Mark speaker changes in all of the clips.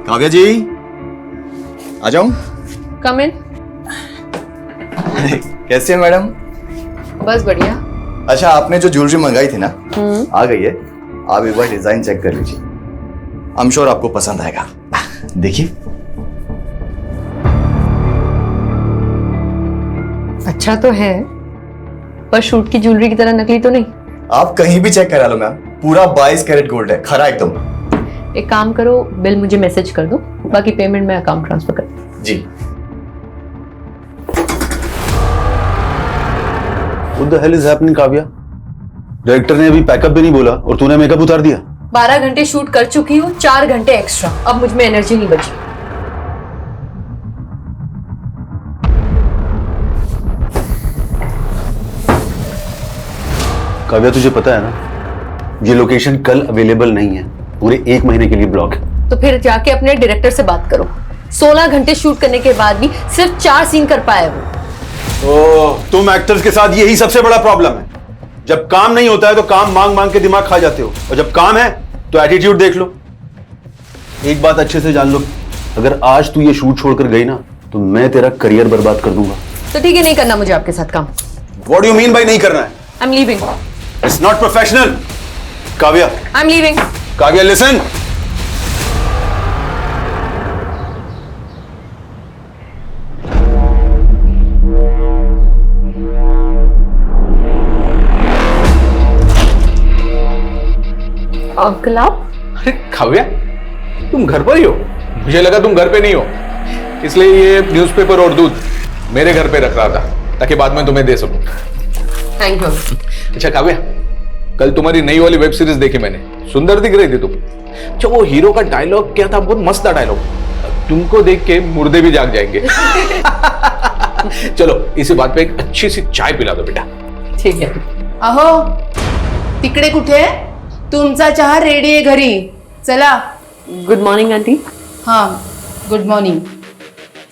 Speaker 1: काव्या जी आ जाऊं?
Speaker 2: कम इन।
Speaker 1: कैसे हैं मैडम?
Speaker 2: बस बढ़िया।
Speaker 1: अच्छा, आपने जो ज्वेलरी मंगाई थी ना, आ गई है। आप एक बार डिजाइन चेक कर लीजिए, आई एम श्योर आपको पसंद आएगा। देखिए।
Speaker 2: अच्छा तो है, पर शूट की ज्वेलरी की तरह नकली तो नहीं।
Speaker 1: आप कहीं भी चेक करा लो मैम, पूरा 22 कैरेट गोल्ड है, खरा एकदम।
Speaker 2: एक काम करो, बिल मुझे मैसेज कर दो, बाकी पेमेंट मैं अकाउंट ट्रांसफर कर दूं।
Speaker 1: जी।
Speaker 3: What the hell is happening, Kavya? Director ने अभी पैकअप भी नहीं बोला और तूने मेकअप उतार दिया।
Speaker 2: 12 घंटे शूट कर चुकी हूँ, 4 घंटे एक्स्ट्रा। अब मुझ में एनर्जी नहीं बची।
Speaker 3: काव्या, तुझे पता है ना, ये लोकेशन कल अवेलेबल नहीं है, पूरे 1 महीने के लिए ब्लॉक है।
Speaker 2: तो फिर जाके अपने डायरेक्टर से बात करो। 16 घंटे शूट करने के बाद भी सिर्फ 4 सीन कर पाए वो।
Speaker 3: तुम एक्टर्स के साथ यही सबसे बड़ा प्रॉब्लम है। जब काम नहीं होता है तो काम मांग मांग के दिमाग खा जाते हो, और जब काम है तो एटीट्यूड देख लो। एक बात अच्छे से जान लो, अगर आज तू ये शूट छोड़कर गई ना तो मैं तेरा करियर बर्बाद कर दूंगा।
Speaker 2: तो ठीक है, नहीं करना मुझे आपके साथ काम।
Speaker 3: What do you mean by नहीं करना है?
Speaker 2: I am leaving.
Speaker 3: It's not professional. Kavya,
Speaker 2: I am leaving.
Speaker 3: Kavya, listen.
Speaker 2: Uncle आप?
Speaker 4: अरे काव्या, तुम घर पर ही हो? मुझे लगा तुम घर पे नहीं हो, इसलिए ये न्यूज़पेपर और दूध मेरे घर पे रख रहा था ताकि बाद में तुम्हें दे सकूं।
Speaker 2: Thank you.
Speaker 4: अच्छा काव्या, कल तुम्हारी नई वाली वेब सीरीज देखी मैंने, सुंदर दिख रही थी तुम। अच्छा, वो हीरो का डायलॉग क्या था? बहुत मस्त था डायलॉग, तुमको देख के मुर्दे भी जाग जाएंगे। चलो इसी बात पे एक अच्छी सी चाय पिला दो बेटा।
Speaker 2: ठीक है।
Speaker 5: अहो, तिकडे कुठे? तुमचा चहा रेडी आहे घरी, चला।
Speaker 2: Good morning aunty.
Speaker 5: हाँ, गुड मॉर्निंग,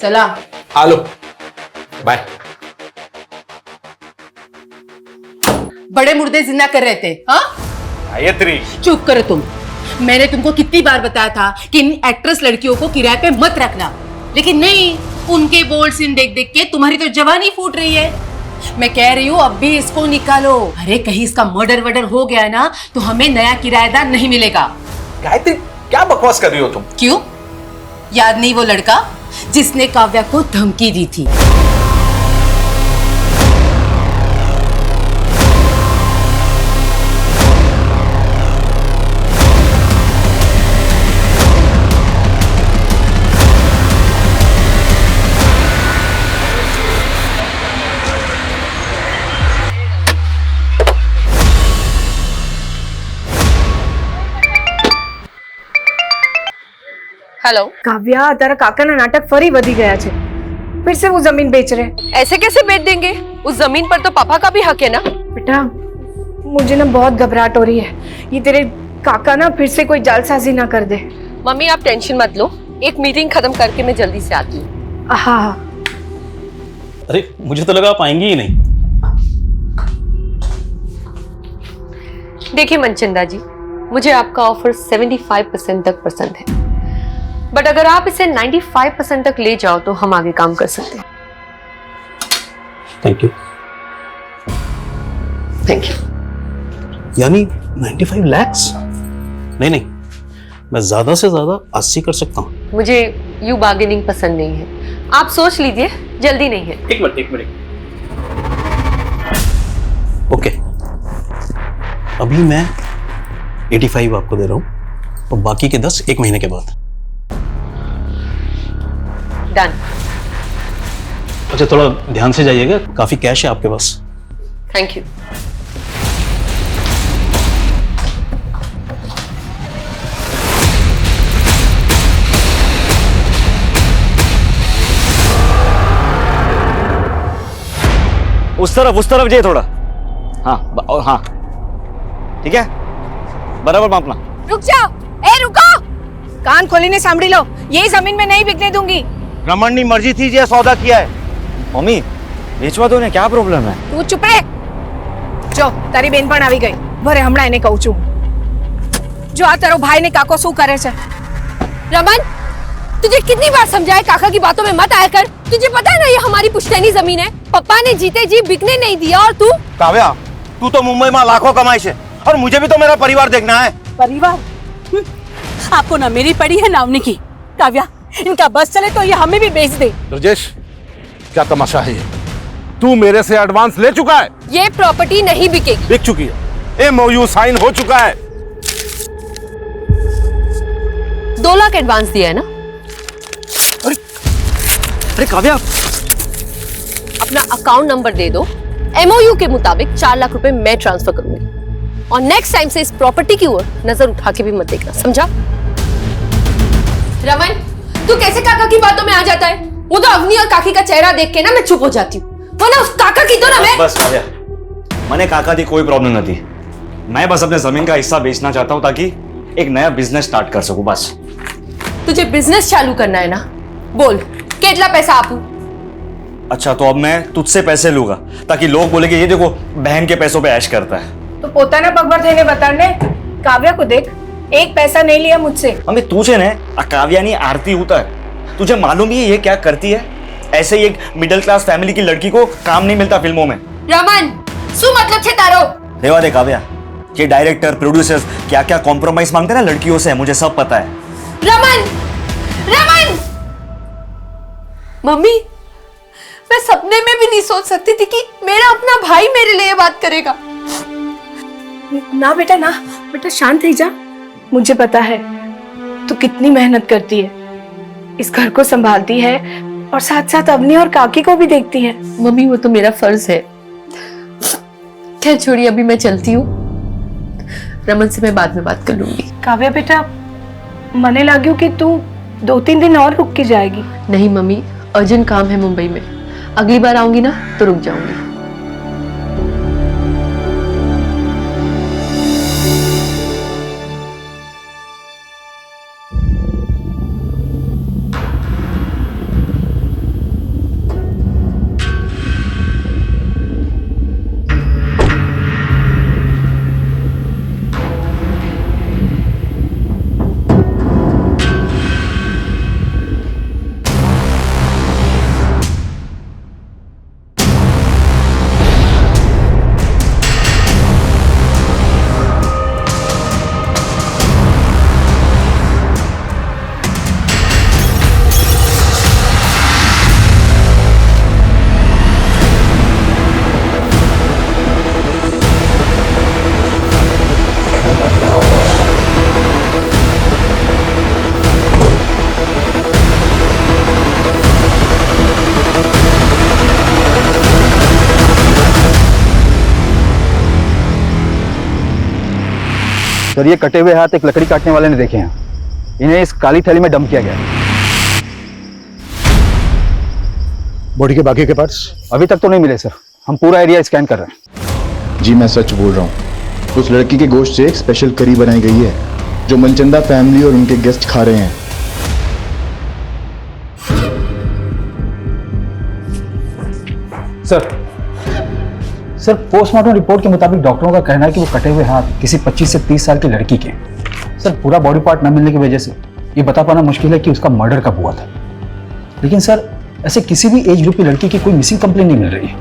Speaker 5: चला।
Speaker 4: आलो, बाय।
Speaker 5: बड़े मुर्दे जिंदा कर रहे थे, हाँ?
Speaker 4: गायत्री,
Speaker 5: चुप करो तुम। मैंने तुमको कितनी बार बताया था कि इन एक्ट्रेस लड़कियों को किराए पे मत रखना, लेकिन नहीं, उनके बोल्ड सीन देख देख के तुम्हारी तो जवानी फूट रही है। मैं कह रही हूँ अब भी इसको निकालो। अरे कहीं इसका मर्डर वर्डर हो गया ना तो हमें नया किराएदार नहीं मिलेगा।
Speaker 4: गायत्री क्या बकवास कर रही हो तुम?
Speaker 5: क्यों? याद नहीं वो लड़का जिसने काव्या को धमकी दी थी?
Speaker 2: हेलो
Speaker 6: કાવ્યા, તારા કાકાના નાટક ફરી વધી ગયા છે। फिर से वो जमीन बेच रहे हैं।
Speaker 2: ऐसे कैसे बेच देंगे? उस जमीन पर तो पापा का भी हक है ना।
Speaker 6: बेटा, मुझे ना बहुत घबराहट हो रही है। ये तेरे काका ना फिर से कोई जालसाजी ना कर दे।
Speaker 2: मम्मी आप टेंशन मत लो, एक मीटिंग खत्म करके मैं जल्दी से आती हूँ।
Speaker 6: हाँ हाँ।
Speaker 7: अरे मुझे तो लगा आप आएंगी ही नहीं।
Speaker 2: देखिए मनचंदा जी, मुझे आपका ऑफर 75% तक पसंद है, बट अगर आप इसे 95% तक ले जाओ तो हम आगे काम कर सकते हैं।
Speaker 7: Thank you.
Speaker 2: Thank you.
Speaker 7: यानी 95 lakhs? नहीं नहीं, मैं ज्यादा से ज्यादा 80 कर सकता हूँ।
Speaker 2: मुझे यू बार्गेनिंग पसंद नहीं है, आप सोच लीजिए, जल्दी नहीं है।
Speaker 7: एक मिनट। ओके, अभी मैं 85 आपको दे रहा हूँ और बाकी के 10 1 महीने के बाद।
Speaker 2: डन।
Speaker 7: अच्छा, थोड़ा ध्यान से जाइएगा, काफी कैश है आपके पास।
Speaker 2: Thank you.
Speaker 8: उस तरफ जाइए थोड़ा। हाँ, और हाँ, ठीक है, बराबर मापना।
Speaker 6: रुक जाओ, ए रुको, कान खोलीने सांभળી लो, ये जमीन में नहीं बिकने दूंगी।
Speaker 8: रमन की मर्जी थी, जे सौदा किया है। मम्मी, વેચવા દો ને, क्या प्रॉब्लम है?
Speaker 6: તું ચૂપ રે। જો તારી બેન પણ આવી ગઈ, ભરે હમણાં એને કહું છું। જો આ તારો ભાઈ ને કાકો શું કરે છે?
Speaker 2: रमन, तुझे कितनी बार समझाया काका की बातों में मत आया कर। तुझे पता है ना ये हमारी पुश्तैनी जमीन है, पापा ने जीते जी बिकने नहीं दिया। और तू
Speaker 8: काव्या, तू तो मुंबई में लाखों कमाई से, और मुझे भी तो मेरा परिवार देखना है।
Speaker 9: परिवार? आपको ना मेरी पड़ी है ना उनकी। काव्या, इनका बस चले तो ये हमें भी बेच दे।
Speaker 10: राजेश, क्या तमाशा है ये? तू मेरे से एडवांस ले चुका है।
Speaker 2: ये प्रॉपर्टी नहीं बिकेगी।
Speaker 10: बिक चुकी है, MOU साइन हो चुका है।
Speaker 2: 2 लाख एडवांस दिया है ना?
Speaker 8: अरे काव्या,
Speaker 2: अपना अकाउंट नंबर दे दो, MOU के मुताबिक 4 लाख रुपए मैं ट्रांसफर करूंगी। और नेक्स्ट टाइम से इस प्रॉपर्टी की ओर नजर उठा के भी मत देखना, समझा? रमन, तू कैसे काका की बातों में आ जाता है? वो तो अवनी और काकी का चेहरा देख के ना मैं चुप हो जाती हूँ, वरना उस काका की तो ना मैं।
Speaker 8: बस काव्या, मैंने काका दी कोई प्रॉब्लम नहीं थी। मैं बस अपने जमीन का हिस्सा बेचना चाहता हूँ ताकि एक नया बिजनेस स्टार्ट कर सकूं, बस।
Speaker 2: तुझे बिजनेस चालू करना है ना? बोल, कितना पैसा आपू?
Speaker 8: अच्छा, तो अब मैं तुझसे पैसे लूंगा ताकि लोग बोले कि ये देखो बहन के पैसों पे ऐश करता है।
Speaker 6: तो पोताना पगबर थे ने बताने, काव्या को देख, एक पैसा नहीं लिया मुझसे।
Speaker 8: मम्मी तुझे ने काव्या नहीं आरती उतर, तुझे मालूम ही है ये क्या करती है? ऐसे ही एक मिडिल क्लास फैमिली की लड़की को काम नहीं मिलता फिल्मों में।
Speaker 2: रमन, सु मतलब छे तारो?
Speaker 8: रेवा दे काव्या, ये डायरेक्टर प्रोड्यूसर्स क्या क्या कॉम्प्रोमाइज मांगते हैं ना लड़कियों से, मुझे सब पता है।
Speaker 2: रमन, रमन! मम्मी, मैं सपने में भी नहीं सोच सकती थी कि मेरा अपना भाई मेरे लिए बात करेगा।
Speaker 6: ना बेटा ना, बेटा शांत रह जा। मुझे पता है तू कितनी मेहनत करती है, इस घर को संभालती है और साथ साथ अवनी और काकी को भी देखती है।
Speaker 2: मम्मी, वो तो मेरा फर्ज है। खैर छोड़िए, अभी मैं चलती हूँ। रमन से मैं बाद में बात कर लूंगी।
Speaker 6: काव्या बेटा, मने लाग्यो कि तू 2-3 दिन और रुक के जाएगी।
Speaker 2: नहीं मम्मी, अर्जेंट काम है मुंबई में, अगली बार आऊंगी ना तो रुक जाऊंगी।
Speaker 11: सर, ये कटे हुए हाथ एक लकड़ी काटने वाले ने देखे हैं। इन्हें इस काली थैली में डंप किया गया।
Speaker 10: बॉडी के बाकी के पार्ट्स
Speaker 11: अभी तक तो नहीं मिले सर, हम पूरा एरिया स्कैन कर रहे हैं।
Speaker 12: जी मैं सच बोल रहा हूँ, उस लड़की के गोश्त से एक स्पेशल करी बनाई गई है जो मनचंदा फैमिली और उनके गेस्ट खा रहे हैं।
Speaker 11: सर, पोस्टमार्टम रिपोर्ट के मुताबिक डॉक्टरों का कहना है कि वो कटे हुए हाथ किसी 25 से 30 साल की लड़की के हैं। सर, पूरा बॉडी पार्ट न मिलने की वजह से ये बता पाना मुश्किल है कि उसका मर्डर कब हुआ था। लेकिन सर, ऐसे किसी भी एज ग्रुप की लड़की की कोई मिसिंग कंप्लेन नहीं मिल रही है।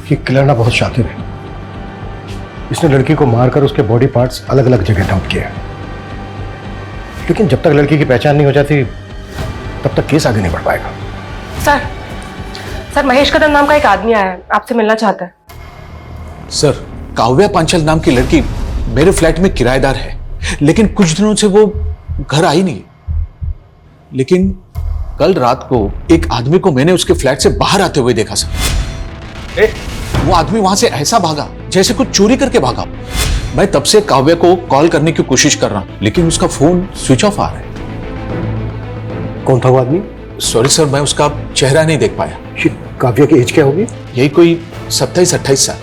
Speaker 10: ये किलर ना बहुत शातिर है, इसने लड़की को मारकर उसके बॉडी पार्ट्स अलग अलग जगह डंप किए। लेकिन जब तक लड़की की पहचान नहीं हो जाती तब तक केस आगे नहीं बढ़ पाएगा।
Speaker 6: सर, महेश कदम नाम का एक आदमी आया है, आपसे मिलना चाहता है।
Speaker 4: सर, काव्या पांचल नाम की लड़की मेरे फ्लैट में किराएदार है, लेकिन कुछ दिनों से वो घर आई नहीं। लेकिन कल रात को एक आदमी को मैंने उसके फ्लैट से बाहर आते हुए देखा सर। वो आदमी वहां से ऐसा भागा जैसे कुछ चोरी करके भागा। मैं तब से काव्या को कॉल करने की कोशिश कर रहा हूं, लेकिन उसका फोन स्विच ऑफ आ रहा है।
Speaker 10: कौन था वो आदमी?
Speaker 4: सॉरी सर, मैं उसका चेहरा नहीं देख पाया।
Speaker 10: काव्या की एज क्या होगी?
Speaker 4: यही कोई 27-28 साल।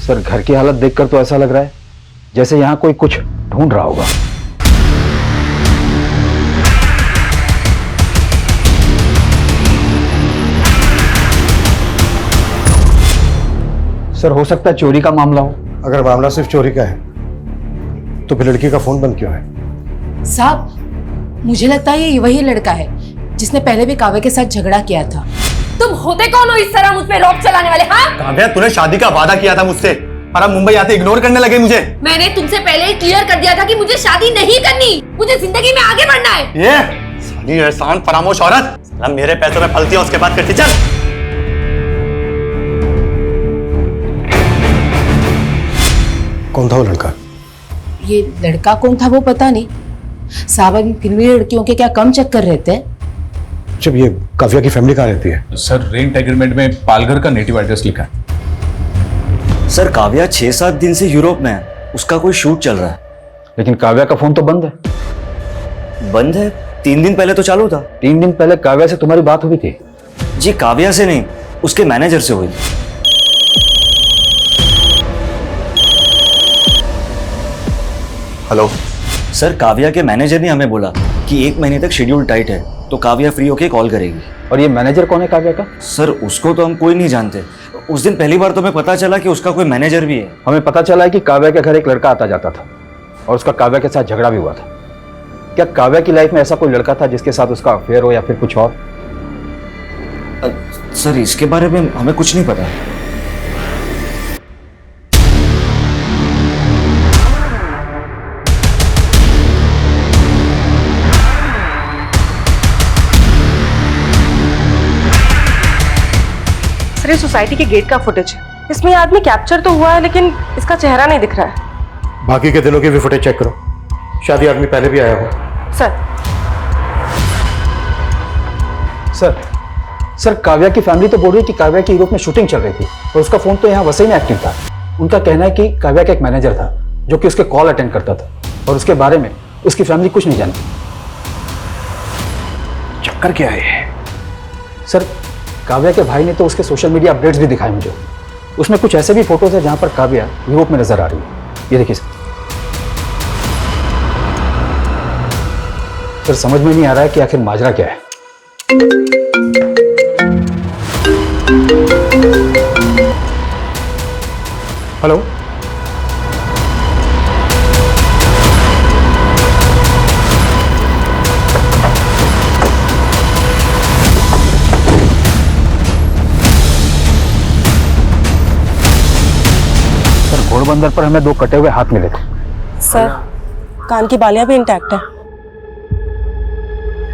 Speaker 11: सर घर की हालत देखकर तो ऐसा लग रहा है जैसे यहाँ कोई कुछ ढूंढ रहा होगा। सर हो सकता है चोरी का मामला हो।
Speaker 10: अगर मामला सिर्फ चोरी का है तो फिर लड़की का फोन बंद क्यों है?
Speaker 5: साहब मुझे लगता है ये वही लड़का है जिसने पहले भी काव्या के साथ झगड़ा किया था।
Speaker 2: तुम होते कौन हो इस तरह मुझ पे रोक चलाने वाले? हाँ,
Speaker 8: काव्या, तूने शादी का वादा किया था मुझसे और अब मुंबई आते इग्नोर करने लगे मुझे।
Speaker 2: मैंने तुमसे पहले ही क्लियर कर दिया था कि मुझे शादी नहीं करनी, मुझे जिंदगी में आगे बढ़ना है।
Speaker 8: ये साली एहसान फरामोश औरत, साला मेरे पैसों में फलती है उसके बाद करती। चल
Speaker 10: कौन था वो लड़का?
Speaker 5: ये लड़का कौन था वो पता नहीं। साहब इन फिल्मी लड़कियों के क्या कम चक्कर रहते हैं।
Speaker 10: जब ये काव्या की फैमिली कहाँ रहती है?
Speaker 4: सर रेंट एग्रीमेंट में पालघर का नेटिव एड्रेस लिखा है।
Speaker 8: सर काव्या 6-7 दिन से यूरोप में है, उसका कोई शूट चल रहा है।
Speaker 11: लेकिन काव्या का फोन तो बंद है।
Speaker 8: बंद है? 3 दिन पहले तो चालू था।
Speaker 11: 3 दिन पहले काव्या से तुम्हारी बात हुई थी?
Speaker 8: जी काव्या से नहीं, उसके मैनेजर से हुई।
Speaker 1: हेलो
Speaker 8: सर काव्या के मैनेजर ने हमें बोला कि 1 महीने तक शेड्यूल टाइट है, तो काव्या फ्री होके कॉल करेगी।
Speaker 11: और ये मैनेजर कौन है काव्या का?
Speaker 8: सर उसको तो हम कोई नहीं जानते। उस दिन पहली बार तो हमें पता चला कि उसका कोई मैनेजर भी है।
Speaker 11: हमें पता चला है कि काव्या के घर एक लड़का आता जाता था और उसका काव्या के साथ झगड़ा भी हुआ था। क्या काव्या की लाइफ में ऐसा कोई लड़का था जिसके साथ उसका अफेयर हो या फिर कुछ और?
Speaker 8: सर इसके बारे में हमें कुछ नहीं पता।
Speaker 6: सर ये सोसाइटी के गेट का फुटेज है, इसमें ये आदमी कैप्चर तो हुआ है लेकिन इसका चेहरा नहीं दिख रहा है।
Speaker 10: बाकी के दिनों की भी फुटेज चेक करो, शायद ये आदमी पहले भी आया हो।
Speaker 11: सर काव्या की फैमिली तो बोल रही है कि काव्या की यूरोप में शूटिंग चल रही थी और उसका फोन तो यहाँ वसई में एक्टिव था। उनका कहना है कि काव्या का एक मैनेजर था जो कि उसके कॉल अटेंड करता था और उसके बारे में उसकी फैमिली कुछ नहीं जानती।
Speaker 10: चक्कर क्या है?
Speaker 11: सर काव्या के भाई ने तो उसके सोशल मीडिया अपडेट्स भी दिखाए मुझे। उसमें कुछ ऐसे भी फोटोज है जहां पर काव्या यूरोप में नजर आ रही है। ये देखिए सर समझ में नहीं आ रहा है कि आखिर माजरा क्या है।
Speaker 10: हेलो
Speaker 11: घोड़बंदर पर हमें 2 कटे हुए हाथ मिले थे।
Speaker 6: सर कान की बालियां भी इंटैक्ट है।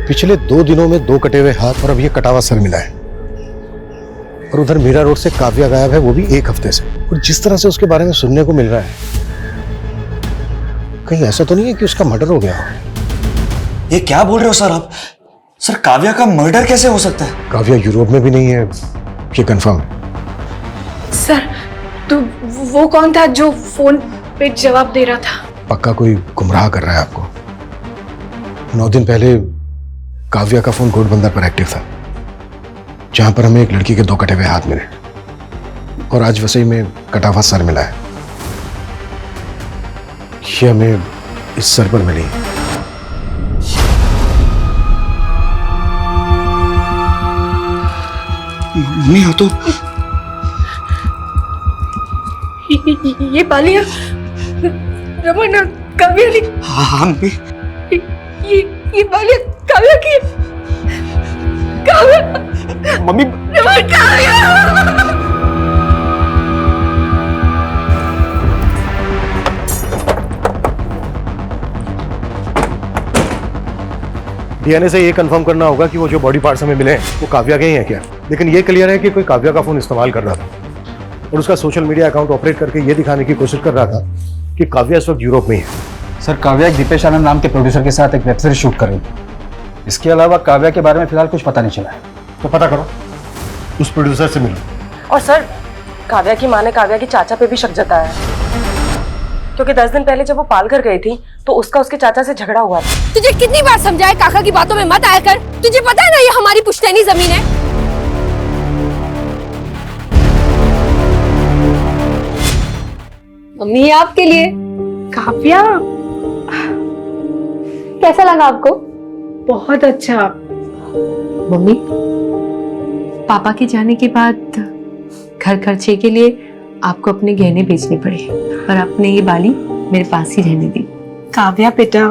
Speaker 10: पिछले 2 दिनों में 2 कटे हुए हाथ और अब ये कटा हुआ सर मिला है। और उधर मीरा रोड से काव्या गायब है, वो भी 1 हफ्ते से। और जिस तरह से उसके बारे में सुनने को मिल रहा है, कहीं ऐसा तो नहीं है कि उसका मर्डर हो गया हो?
Speaker 8: ये क्या बोल रहे हो सर आप? सर काव्या का मर्डर कैसे हो सकता है?
Speaker 10: काव्या यूरोप में भी नहीं है, ये कंफर्म है।
Speaker 6: सर तो वो कौन था जो फोन पे जवाब दे रहा था?
Speaker 10: पक्का कोई गुमराह कर रहा है आपको। 9 दिन पहले काव्या का फोन घोड़बंदर पर एक्टिव था, जहां पर हमें एक लड़की के 2 कटे हुए हाथ मिले और आज वसई में कटा हुआ सर मिला है। ये हमें इस सर पर मिली।
Speaker 8: मम्मी हो तो
Speaker 6: ये बालियां रमन और काव्या ने।
Speaker 8: हाँ मम्मी।
Speaker 6: ये बालियां काव्या की। काव्या
Speaker 8: मम्मी
Speaker 6: रमन काव्या।
Speaker 10: डीएनए से ये कंफर्म करना होगा कि वो जो बॉडी पार्ट्स हमें मिले हैं वो काव्या के ही हैं क्या। लेकिन ये क्लियर है कि कोई काव्या का फोन इस्तेमाल कर रहा था और उसका सोशल मीडिया अकाउंट ऑपरेट करके ये दिखाने की कोशिश कर रहा था कि काव्या इस वक्त यूरोप में ही है।
Speaker 11: सर काव्या एक दीपेश आनंद नाम के प्रोड्यूसर के साथ एक वेब सीरीज शूट कर रही थी। इसके अलावा काव्या के बारे में फिलहाल कुछ पता नहीं चला है।
Speaker 10: तो पता करो, उस प्रोड्यूसर से मिलो।
Speaker 6: और सर काव्या की माँ ने काव्या के चाचा पे भी शक जताया है, क्योंकि 10 दिन पहले जब वो पालघर गई थी तो उसका उसके चाचा से झगड़ा हुआ था।
Speaker 2: तुझे कितनी बार समझाया काका की बातों में मत आया कर। तुझे पता है ना ये हमारी पुश्तैनी जमीन है। मम्मी ये आपके लिए।
Speaker 6: काव्या,
Speaker 2: कैसा लगा आपको?
Speaker 6: बहुत अच्छा।
Speaker 5: मम्मी, पापा के जाने के बाद घर खर्चे के लिए आपको अपने गहने बेचने पड़े और आपने ये बाली मेरे पास ही रहने दी।
Speaker 6: काव्या बेटा,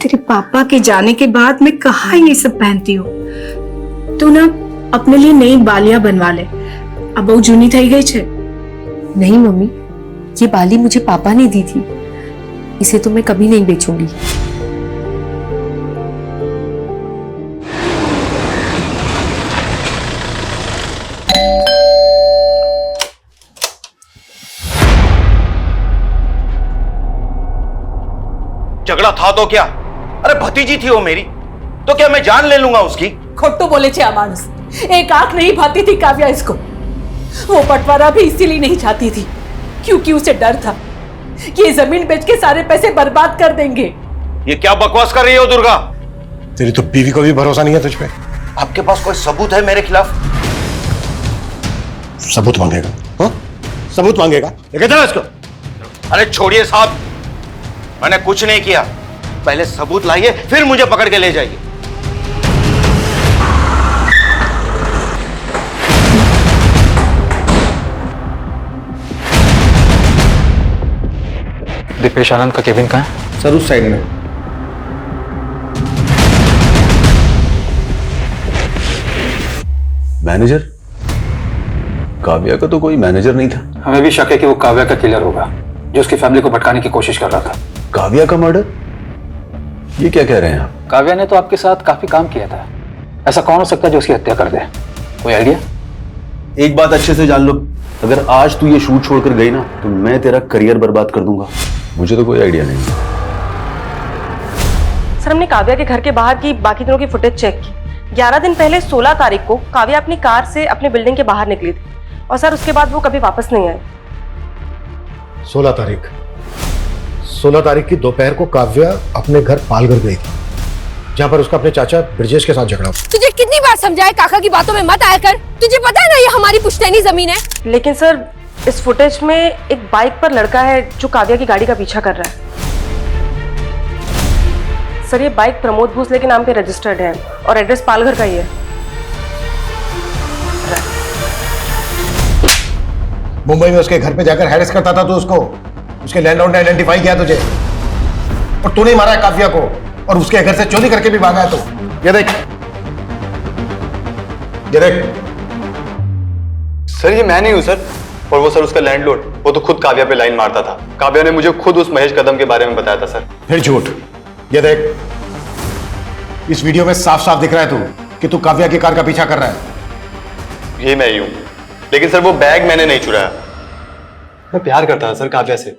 Speaker 6: तेरे पापा के जाने के बाद मैं कहाँ ये सब पहनती हूँ। तू ना अपने लिए नई बालियां बनवा ले, अब वो जूनी थई गई छे।
Speaker 5: नहीं मम्मी, ये बाली मुझे पापा ने दी थी, इसे तो मैं कभी नहीं बेचूंगी।
Speaker 8: झगड़ा था तो क्या? अरे भतीजी थी वो मेरी, तो क्या मैं जान ले लूंगा उसकी?
Speaker 9: खोटू बोले छे मानुस, एक आंख नहीं भाती थी काव्या इसको। वो बंटवारा भी इसीलिए नहीं चाहती थी क्योंकि उसे डर था कि ये जमीन बेच के सारे पैसे बर्बाद कर देंगे।
Speaker 8: ये क्या बकवास कर रही हो दुर्गा?
Speaker 10: तेरी तो बीवी को भी भरोसा नहीं है तुझ पे।
Speaker 8: आपके पास कोई सबूत है मेरे खिलाफ?
Speaker 10: सबूत मांगेगा? हाँ, सबूत मांगेगा? लेके चलो इसको।
Speaker 8: अरे छोड़िए साहब, मैंने कुछ नहीं किया। पहले सबूत लाइए, फिर मुझे पकड़ के ले जाइए।
Speaker 11: दीपेश आनंद का केबिन कहाँ है?
Speaker 10: सर उस साइड में।
Speaker 3: मैनेजर? काव्या का तो कोई मैनेजर नहीं था।
Speaker 11: हमें भी शक है कि वो काव्या का किलर होगा जो उसकी फैमिली को भटकाने की कोशिश कर रहा था।
Speaker 3: काव्या का मर्डर? ये क्या कह रहे हैं आप?
Speaker 11: काव्या ने तो आपके साथ काफी काम किया था, ऐसा कौन हो सकता है जो उसकी हत्या कर दे? कोई आइडिया?
Speaker 3: एक बात अच्छे से जान लो, अगर आज तू ये शूट छोड़कर गई ना तो मैं तेरा करियर बर्बाद कर दूंगा। मुझे तो कोई आइडिया नहीं।
Speaker 13: सर, हमने काव्या के घर के बाहर की बाकी दिनों की फुटेज चेक की। 11 दिन पहले 16 तारीख को काव्या अपनी कार से अपने बिल्डिंग के बाहर निकली थी और सर उसके बाद वो कभी वापस नहीं आई।
Speaker 10: 16 तारीख की दोपहर को काव्या अपने घर पालघर गई थी, जहां पर उसका अपने चाचा ब्रजेश के साथ झगड़ा हुआ।
Speaker 2: तुझे कितनी बार समझाया काका की बातों में मत आया कर? तुझे पता है ना ये हमारी पुश्तैनी जमीन है।
Speaker 13: लेकिन सर, इस फुटेज में एक बाइक पर लड़का है जो काव्या की गाड़ी का पीछा कर रहा है। सर, ये बाइक प्रमोद भोसले के नाम पे रजिस्टर्ड है और एड्रेस पालघर का ही है।
Speaker 10: मुंबई में उसके घर पे जाकर हैरेस करता था तो उसको उसके लैंडलॉर्ड ने आइडेंटिफाई किया तुझे, और तूने मारा है काव्या को और उसके घर से चोरी करके भी भागा है। तो ये देख, ये देख।
Speaker 1: सर ये मैं नहीं हूं सर, और वो सर उसका लैंडलॉर्ड, वो तो खुद काव्या पे लाइन मारता था। काव्या ने मुझे खुद उस महेश कदम के बारे में बताया था सर।
Speaker 10: फिर झूठ। ये देख, इस वीडियो में साफ साफ दिख रहा है कि तू काव्या की कार का पीछा कर रहा है।
Speaker 1: ये मैं ही हूं, लेकिन सर वो बैग मैंने नहीं चुराया। मैं प्यार करता था सर काव्या से,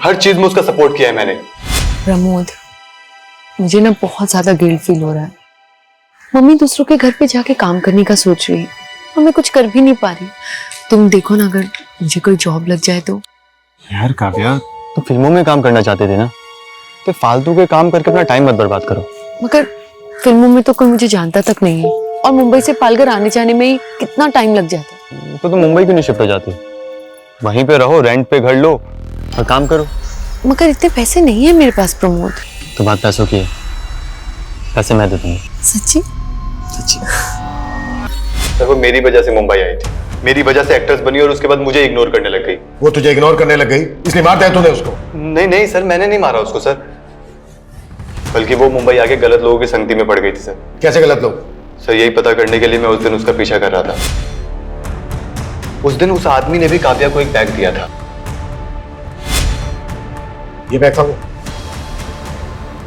Speaker 1: हर चीज में उसका सपोर्ट किया है मैंने।
Speaker 5: प्रमोद, मुझे ना बहुत ज्यादा गिल्ट फील हो रहा है। मम्मी दूसरों के घर पे जाके काम करने का सोच रही है और मैं कुछ कर भी नहीं पा रही। तुम देखो ना, अगर मुझे कोई जॉब लग जाए तो।
Speaker 1: यार काव्या, तो फिल्मों में काम करना चाहते थे ना, तो फालतू के काम करके अपना टाइम मत बर्बाद करो।
Speaker 5: मगर फिल्मों में तो कोई मुझे जानता तक नहीं है और मुंबई से पालघर आने जाने में ही कितना टाइम लग जाता है।
Speaker 1: तो मुंबई क्यों नहीं शिफ्ट हो जाती? वहीं पे रहो, रेंट पे घर लो और काम करो।
Speaker 5: मगर इतने पैसे नहीं है मेरे पास प्रमोद।
Speaker 1: तो बात पैसों की है, पैसे मैं दे दूंगा।
Speaker 5: सच्ची?
Speaker 1: सच्ची। सर वो मेरी वजह से मुंबई आई थी, मेरी वजह से एक्ट्रेस बनी और उसके बाद मुझे इग्नोर करने लग गई।
Speaker 10: वो तुझे इग्नोर करने लग गई इसलिए मार दिया तूने उसको?
Speaker 1: नहीं नहीं सर, मैंने नहीं मारा उसको सर, बल्कि वो मुंबई आके गलत लोगों की संगति में पड़ गई थी सर।
Speaker 10: कैसे गलत लोग?
Speaker 1: सर यही पता करने के लिए मैं उस दिन उसका पीछा कर रहा था। उस दिन उस आदमी ने भी काव्या को एक बैग दिया था।
Speaker 10: ये बैग था वो?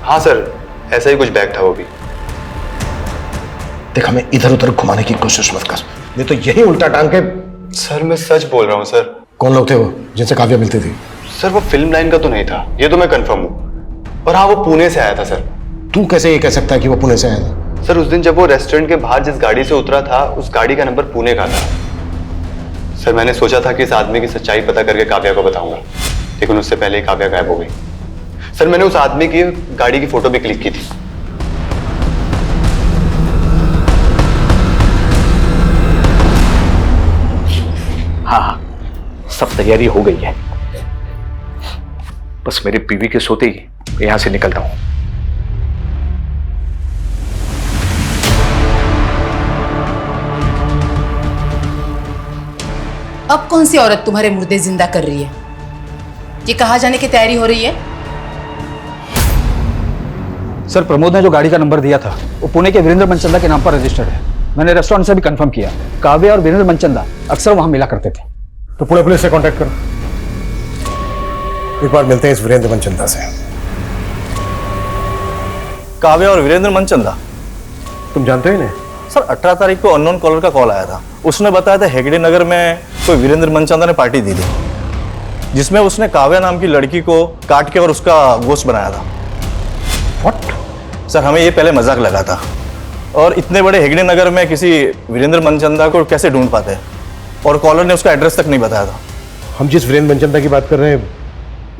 Speaker 1: हाँ सर, ऐसा ही कुछ बैग था वो भी।
Speaker 10: देख, हमें इधर उधर घुमाने की कोशिश मत कर, नहीं तो यही उल्टा टांग के।
Speaker 1: सर मैं सच बोल रहा हूँ सर।
Speaker 10: कौन लोग थे वो जिनसे काव्या मिलती थी?
Speaker 1: सर वो फिल्म लाइन का तो नहीं था, ये तो मैं कंफर्म हूँ, और हाँ वो पुणे से आया था सर।
Speaker 10: तू कैसे ये कह सकता है कि वो पुणे से आया था?
Speaker 1: सर उस दिन जब वो रेस्टोरेंट के बाहर जिस गाड़ी से उतरा था, उस गाड़ी का नंबर पुणे का था। सर मैंने सोचा था कि इस आदमी की सच्चाई पता करके काव्या को बताऊंगा, लेकिन उससे पहले ही काव्या गायब हो गई। सर मैंने उस आदमी की गाड़ी की फोटो भी क्लिक की थी।
Speaker 11: हाँ, सब तैयारी हो गई है।
Speaker 4: बस मेरी बीवी के सोते ही यहां से निकलता हूं।
Speaker 5: अब कौन सी औरत तुम्हारे मुर्दे जिंदा कर रही है? ये कहाँ जाने की तैयारी हो रही है?
Speaker 11: सर प्रमोद ने जो गाड़ी का नंबर दिया था वो पुणे के वीरेंद्र मनचंदा के नाम पर रजिस्टर्ड है। मैंने रेस्टोरेंट से भी कंफर्म किया। काव्या और वीरेंद्र मनचंदा अक्सर वहां मिला करते थे।
Speaker 10: तो पुणे पुलिस से कांटेक्ट करो, एक बार मिलते हैं इस वीरेंद्र मनचंदा से।
Speaker 7: काव्या और वीरेंद्र मनचंदा,
Speaker 10: तुम जानते हो इन्हें?
Speaker 7: सर 18 तारीख को अननोन कॉलर का कॉल आया था। उसने बताया था हेगड़े नगर में कोई वीरेंद्र मनचंदा ने पार्टी दी थी, जिसमें उसने काव्या नाम की लड़की को काट के और उसका गोश्त बनाया था।
Speaker 10: What?
Speaker 7: सर हमें ये पहले मजाक लगा था, और इतने बड़े हेगड़े नगर में किसी वीरेंद्र मनचंदा को कैसे ढूंढ पाते, और कॉलर ने उसका एड्रेस तक नहीं बताया था।
Speaker 10: हम जिस वीरेंद्र मनचंदा की बात कर रहे हैं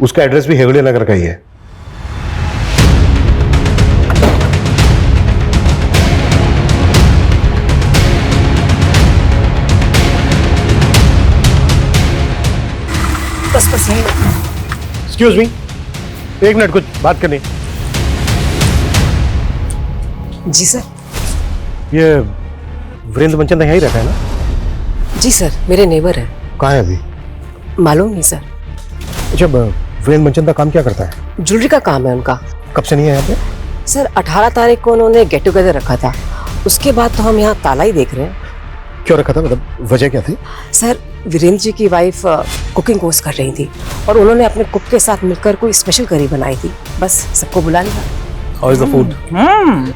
Speaker 10: उसका एड्रेस भी हेगड़े नगर का ही है।
Speaker 6: बस यही।
Speaker 10: एक्सक्यूज मी, एक मिनट, कुछ बात करनी।
Speaker 14: जी सर।
Speaker 10: ये वीरेंद्र मनचंदा यहीं रहता है ना?
Speaker 14: जी सर, मेरे नेबर है।
Speaker 10: कहाँ है अभी?
Speaker 14: मालूम नहीं सर।
Speaker 10: अच्छा, वीरेंद्र मनचंदा काम क्या करता है?
Speaker 14: ज्वेलरी का काम है उनका।
Speaker 10: कब से नहीं है यहाँ पे?
Speaker 14: सर 18 तारीख को उन्होंने गेट टुगेदर रखा था, उसके बाद तो हम यहाँ ताला ही देख रहे हैं।
Speaker 10: क्यों रखा था, मतलब वजह क्या थी?
Speaker 14: सर वीरेंद्र जी की वाइफ कुकिंग कोर्स कर रही थी और उन्होंने अपने कुक के साथ मिलकर कोई स्पेशल करी बनाई थी, बस सबको बुला लिया।
Speaker 10: How is the food?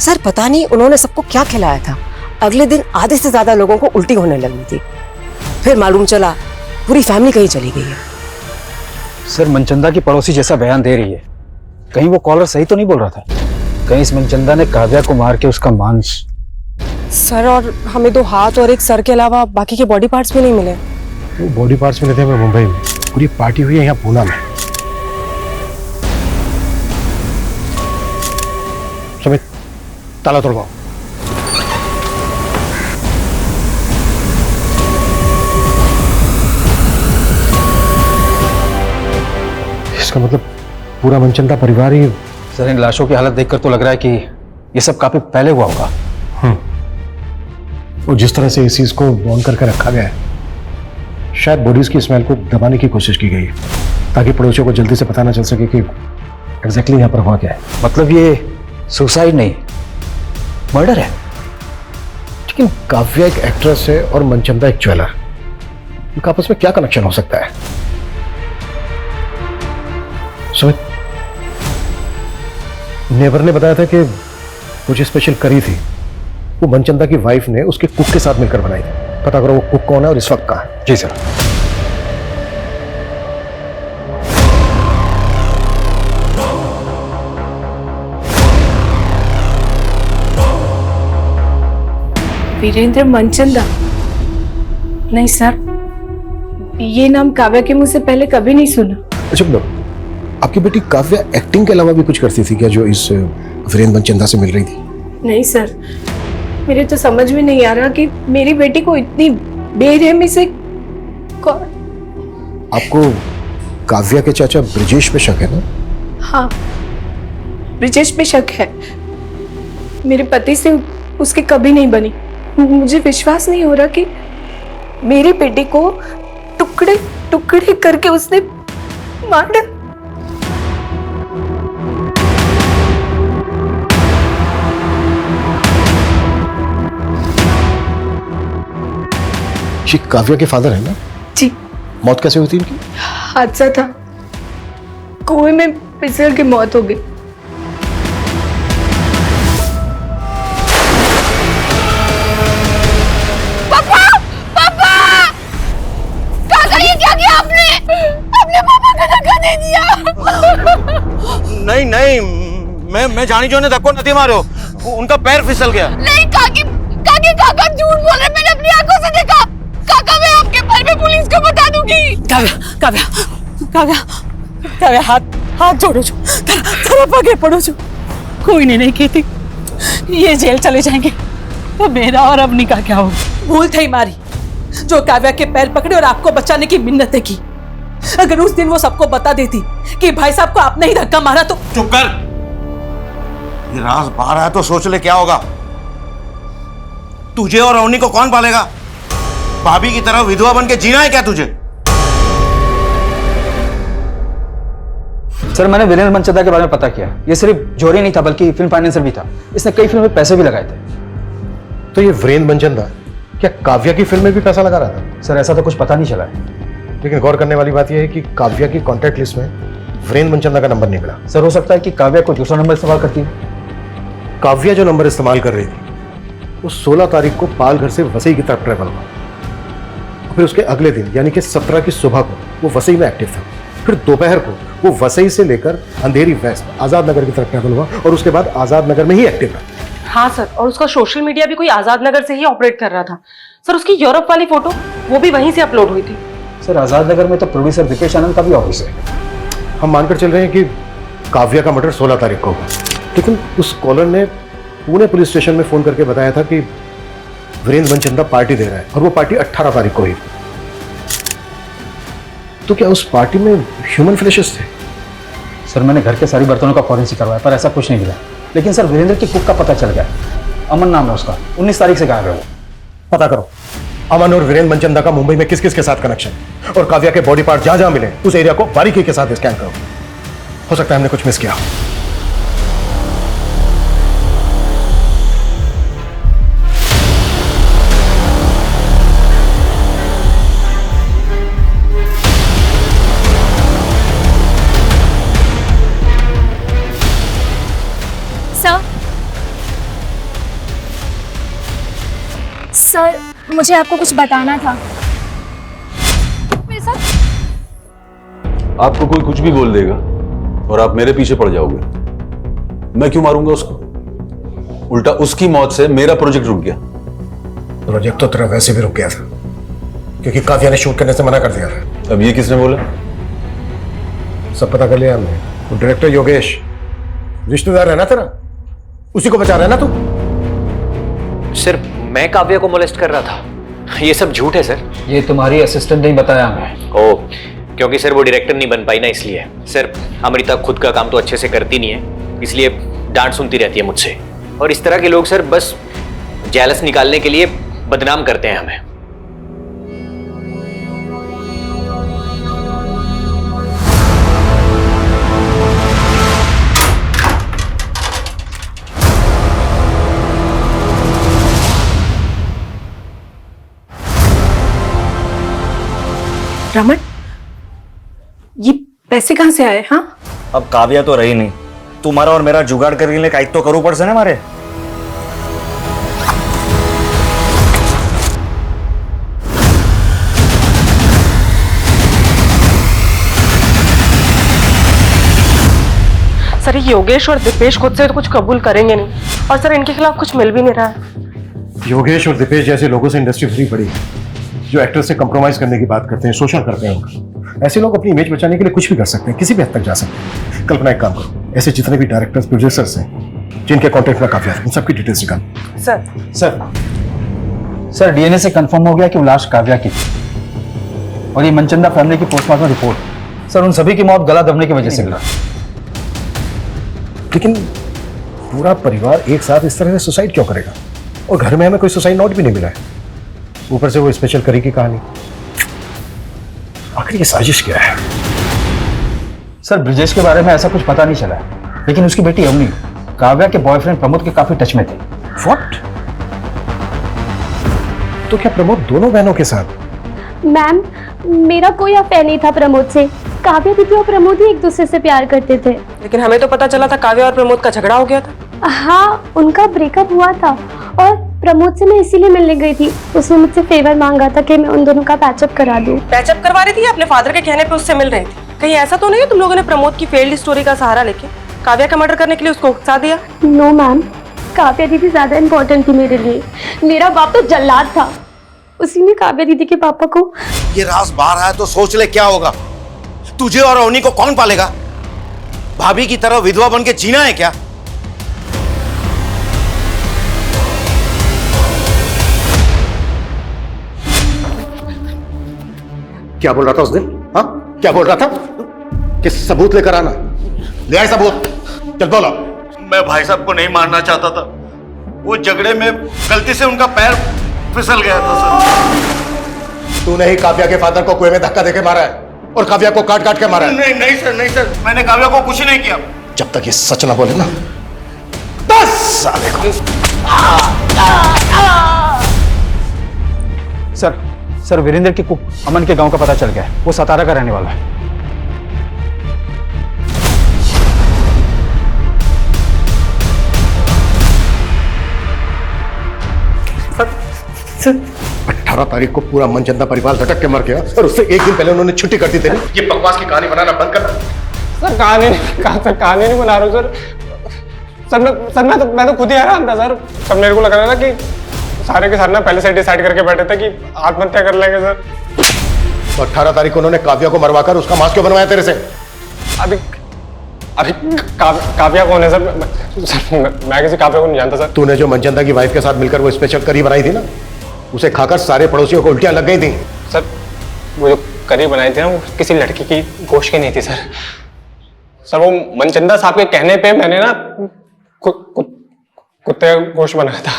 Speaker 14: Sir पता नहीं उन्होंने सबको क्या खिलाया था, अगले दिन आधे से ज्यादा लोगों को उल्टी होने लगी थी। फिर मालूम चला पूरी फैमिली कहीं चली गई है।
Speaker 11: सर मनचंदा की पड़ोसी जैसा बयान दे रही है, कहीं वो कॉलर सही तो नहीं बोल रहा था? कहीं इस मनचंदा ने काव्या को मार के उसका मांस?
Speaker 14: सर और हमें 2 हाथ और 1 सर के अलावा बाकी के बॉडी पार्ट्स भी नहीं मिले।
Speaker 10: वो बॉडी पार्ट्स मिले थे हमें मुंबई में, पूरी पार्टी हुई है यहाँ पूना में। समित, ताला तोड़वाओ। इसका मतलब पूरा मनचंदा परिवार ही।
Speaker 11: सर इन लाशों की हालत देखकर तो लग रहा है कि ये सब काफी पहले हुआ होगा।
Speaker 10: और जिस तरह से इस चीज को बॉन करके रखा गया है, शायद बॉडीज की स्मेल को दबाने की कोशिश की गई है ताकि पड़ोसियों को जल्दी से पता ना चल सके कि एग्जैक्टली यहाँ पर हुआ क्या है।
Speaker 11: मतलब ये सुसाइड नहीं, मर्डर है।
Speaker 10: लेकिन काव्या एक एक्ट्रेस है और मनचंदा एक ज्वेलर, इनका आपस में क्या कनेक्शन हो सकता है? सुमित, नेबर ने बताया था कि वो जो स्पेशल करी थी वो मनचंदा की वाइफ ने उसके कुक के साथ मिलकर बनाई थी। पता करो वो कुक कौन है और इस वक्त कहाँ है।
Speaker 11: जी सर।
Speaker 6: वीरेंद्र मनचंदा? नहीं सर, ये नाम काव्या के मुंह से पहले कभी नहीं सुना।
Speaker 10: अच्छा बताओ, आपकी बेटी काव्या एक्टिंग के अलावा भी कुछ करती थी क्या जो इस वीरेंद्र मनचंदा से मिल रही थी?
Speaker 6: नहीं सर, मेरे तो समझ में नहीं आ रहा कि मेरी बेटी को इतनी बेरहमी से कौन।
Speaker 10: आपको काव्या के चाचा ब्रिजेश पे शक है ना?
Speaker 6: हाँ, ब्रिजेश पे शक है। मेरे पति से उसकी कभी नहीं बनी। मुझे विश्वास नहीं हो रहा कि मेरी बेटी को टुकड़े टुकड़े करके उसने मार डाला।
Speaker 10: ये काव्या के फादर है ना?
Speaker 6: जी।
Speaker 10: मौत कैसे हुई थी इनकी?
Speaker 6: हादसा था, कुएं में फिसल के मौत हो गई।
Speaker 2: पापा! पापा! काका, ये क्या किया आपने? अपने पापा का धक्का दे दिया।
Speaker 7: नहीं नहीं, मैं जानी जो ने धक्को नहीं मारो, उनका पैर फिसल गया।
Speaker 2: नहीं काकी, काका झूठ बोल रहे, मैंने अपनी आंखों से देखा। काका, मैं आपके पर में पुलिस को बता दूंगी।
Speaker 9: काव्या हाथ जोड़ो जो, तरफ आगे पड़ो जो। कोई नहीं कहती, ये जेल चले जाएंगे तो मेरा और अवनी का क्या होगा? भूल थी मारी जो काव्या के पैर पकड़े और आपको बचाने की मिन्नतें की। अगर उस दिन वो सबको बता देती कि भाई साहब को आपने ही धक्का मारा तो।
Speaker 8: चुप कर। ये राज बाहर आया तो सोच ले क्या होगा। तुझे और अवनी को कौन पालेगा? भाभी की तरह विधवा बन के जीना है क्या तुझे?
Speaker 11: सर मैंने वीरेंद्र मनचंदा के बारे में पता किया। ये सिर्फ जोरी नहीं था बल्कि फिल्म फाइनेंसर भी था। इसने कई फिल्मों में पैसे भी लगाए थे।
Speaker 10: तो ये वीरेंद्र मनचंदा क्या काव्या की फिल्म में भी पैसा लगा रहा था?
Speaker 11: सर ऐसा तो कुछ पता नहीं चला है।
Speaker 10: लेकिन गौर करने वाली बात यह है कि काव्या की कॉन्टैक्ट लिस्ट में वीरेंद्र मनचंदा का नंबर नहीं मिला।
Speaker 11: सर हो सकता है कि काव्या को दूसरा नंबर इस्तेमाल करती है।
Speaker 10: काव्या जो नंबर इस्तेमाल कर रही थी वो 16 तारीख को पाल घर से वसई की तरफ ट्रेवल हुआ। फिर उसके अगले दिन यानी कि 17 की सुबह को वो वसई में एक्टिव था। फिर दोपहर को वो वसई से लेकर अंधेरी वेस्ट आजाद नगर की तरफ ट्रेवल हुआ और उसके बाद आजाद नगर में ही एक्टिव रहा।
Speaker 13: हाँ सर, और उसका सोशल मीडिया भी कोई आजाद नगर से ही ऑपरेट कर रहा था। सर उसकी यूरोप वाली फोटो वो भी वहीं से अपलोड हुई थी।
Speaker 11: सर आजाद नगर में तो प्रोड्यूसर दीपेश आनंद का भी ऑफिस है।
Speaker 10: हम मानकर चल रहे हैं कि काव्या का मर्डर 16 तारीख को हुआ, लेकिन उस कॉलर ने पुणे पुलिस स्टेशन में फोन करके बताया था कि वीरेंद्र मनचंदा पार्टी दे रहा है और वो पार्टी 18 तारीख को हुई। तो क्या उस पार्टी में ह्यूमन फ्लैशेस थे?
Speaker 11: सर मैंने घर के सारी बर्तनों का फॉरेंसिक करवाया पर ऐसा कुछ नहीं मिला। लेकिन सर वीरेंद्र की कुक का पता चल गया। अमन नाम है उसका, 19 तारीख से गायब है वो।
Speaker 10: पता करो अमन और वीरेंद्र मनचंदा का मुंबई में किस किस के साथ कनेक्शन, और काव्या के बॉडी पार्ट जहां जहां मिले उस एरिया को बारीकी के साथ स्कैन करो। हो सकता है हमने कुछ मिस किया।
Speaker 6: सर मुझे आपको कुछ बताना था। मेरे साथ
Speaker 4: आपको कोई कुछ भी बोल देगा और आप मेरे पीछे पड़ जाओगे। मैं क्यों मारूंगा उसको? उल्टा उसकी मौत से मेरा प्रोजेक्ट रुक गया।
Speaker 10: प्रोजेक्ट तो तेरा वैसे भी रुक गया था क्योंकि काव्या ने शूट करने से मना कर दिया था।
Speaker 4: अब ये किसने बोला?
Speaker 10: सब पता कर लिया हमने। वो डायरेक्टर योगेश रिश्तेदार है ना तेरा, उसी को बचा रहा है ना तू?
Speaker 15: सिर्फ मैं काव्या को मोलेस्ट कर रहा था, ये सब झूठ है सर।
Speaker 11: ये तुम्हारी असिस्टेंट ने बताया हमें।
Speaker 15: ओ, क्योंकि सर वो डायरेक्टर नहीं बन पाई ना, इसलिए। सर अमृता खुद का काम तो अच्छे से करती नहीं है, इसलिए डांट सुनती रहती है मुझसे। और इस तरह के लोग सर बस जेलस निकालने के लिए बदनाम करते हैं हमें।
Speaker 6: रमन, ये पैसे कहाँ से आए? हाँ
Speaker 8: अब काव्या तो रही नहीं, तुम्हारा और मेरा जुगाड़ करने के लिए काइक तो करो पड़ से ना हमारे।
Speaker 13: सर ये योगेश और दीपेश खुद से तो कुछ कबूल करेंगे नहीं, और सर इनके खिलाफ कुछ मिल भी नहीं रहा है।
Speaker 10: योगेश और दीपेश जैसे लोगों से इंडस्ट्री भरी पड़ी है जो एक्टर से कंप्रोमाइज करने की बात करते हैं, शोषण करते हैं उनका। ऐसे लोग अपनी इमेज बचाने के लिए कुछ भी कर सकते हैं, किसी भी हद तक जा सकते हैं। कल्पना एक काम करो, ऐसे जितने भी डायरेक्टर्स प्रोड्यूसर्स हैं जिनके कॉन्टेक्ट में काव्या है उन सबकी डिटेल्स निकाल।
Speaker 11: सर डीएनए से कंफर्म हो गया कि वो लाश काव्या की थी, और ये मनचंदा फैमिली की पोस्टमार्टम रिपोर्ट सर उन सभी की मौत गला दबने की वजह से मिला।
Speaker 10: लेकिन पूरा परिवार एक साथ इस तरह से सुसाइड क्यों करेगा? और घर में हमें कोई सुसाइड नोट भी नहीं मिला है, ऊपर से वो स्पेशल करी की कहानी। आखिर ये साजिश क्या है?
Speaker 11: सर ब्रिजेश के बारे में ऐसा कुछ पता नहीं चला है, लेकिन उसकी बेटी अवनी काव्या के बॉयफ्रेंड प्रमोद के काफी टच में थी।
Speaker 10: व्हाट? तो क्या प्रमोद दोनों बहनों के साथ?
Speaker 16: मैम, मेरा कोई अफेयर नहीं था प्रमोद से। काव्या दीदी और प्रमोद ही एक दूसरे से प्यार करते थे।
Speaker 13: लेकिन हमें तो पता चला था काव्या और प्रमोद का झगड़ा हो गया था।
Speaker 16: हाँ, उनका ब्रेकअप हुआ था और प्रमोद से मैं इसीलिए मिलने गई थी। उसने मुझसे फेवर मांगा था कि मैं उन दोनों का पैचअप करा दूं।
Speaker 13: पैचअप करवा रही थी या अपने फादर के कहने पे उससे मिल रही थी? कहीं ऐसा तो नहीं है तुम लोगों ने प्रमोद की फेल्ड स्टोरी का सहारा लेके काव्या का मर्डर करने के लिए उसको उकसा दिया?
Speaker 16: नो मैम, काव्या दीदी ज्यादा इम्पोर्टेंट थी मेरे लिए। मेरा बाप तो जल्लाद था, उसी ने काव्या दीदी के पापा को।
Speaker 8: ये राज बाहर आया तो सोच ले क्या होगा। तुझे और अवनी को कौन पालेगा? भाभी की तरह विधवा बन के जीना है क्या?
Speaker 10: क्या बोल रहा था उस दिन? हाँ, क्या बोल रहा था कि सबूत लेकर आना? ले आए सबूत, चल बोलो।
Speaker 8: मैं भाई साहब को नहीं मारना चाहता था, वो झगड़े में गलती से उनका पैर फिसल गया था सर।
Speaker 10: तूने ही काव्या के फादर को कुएं में धक्का देके मारा है और काव्या को काट काट के मारा है।
Speaker 8: नहीं नहीं सर, नहीं सर, मैंने काव्या को कुछ नहीं किया।
Speaker 10: जब तक ये सच ना बोले ना, बस साले को।
Speaker 11: सर वीरेंद्र के कुक अमन के गांव का पता चल गया है। वो सतारा का रहने वाला है।
Speaker 10: सर 18 तारीख को पूरा मनचंदा परिवार झटक के मर गया और उससे एक दिन पहले उन्होंने छुट्टी कर दी थी। ये बकवास की कहानी बनाना बंद करना।
Speaker 17: सर कहानी नहीं बना रहा हूँ सर। मैं तो खुद ही हैरान था सर। सब मेरे को लग रहा था कि सारे के सारे ना पहले से डिसाइड करके बैठे थे कि आत्महत्या कर लेंगे सर।
Speaker 10: तो 18 तारीख को उन्होंने काव्या को मरवाकर उसका मांस क्यों बनवाया तेरे से?
Speaker 17: अभी काव्या कौन है सर? मैं किसी काव्या को नहीं जानता सर।
Speaker 10: तूने जो मनचंदा की वाइफ के साथ मिलकर वो स्पेशल करी बनाई थी ना, उसे खाकर सारे पड़ोसियों को उल्टियां लग गई थी।
Speaker 17: सर वो जो करी बनाई थी ना, वो किसी लड़की की गोश्त की नहीं थी सर। सर वो मनचंदा साहब के कहने पे मैंने ना कुत्ते का गोश्त बनाया था।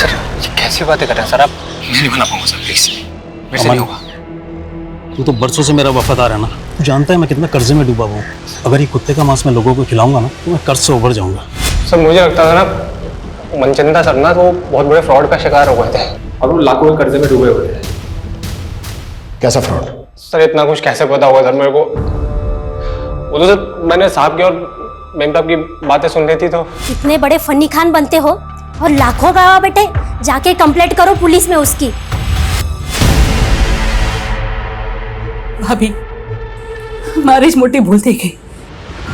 Speaker 15: सर ये कैसी बातें कर रहे हैं सर आप? मैं नहीं बना पाऊंगा सर, प्लीज मेरे से नहीं होगा।
Speaker 18: तू तो बरसों से मेरा वफादार है ना, तू जानता है मैं कितना कर्जे में डूबा हुआ हूँ। अगर ये कुत्ते का मांस मैं लोगों को खिलाऊंगा ना तो मैं कर्ज से उभर जाऊंगा।
Speaker 17: सर मुझे लगता था ना मनचंदा सर ना तो बहुत बड़े फ्रॉड का शिकार हो गए थे और वो लाखों के कर्जे में डूबे हुए थे।
Speaker 10: कैसा फ्रॉड?
Speaker 17: सर इतना कुछ कैसे पता होगा सर मेरे को? वो तो सर मैंने साहब की और मेम साहब की बातें सुन ली थी। तो
Speaker 16: इतने बड़े फन्नी खान बनते हो और लाखों गवा बेटे, जाके कंप्लेंट करो पुलिस में उसकी।
Speaker 9: भाभी हमारी इस मोटी भूल थी गई।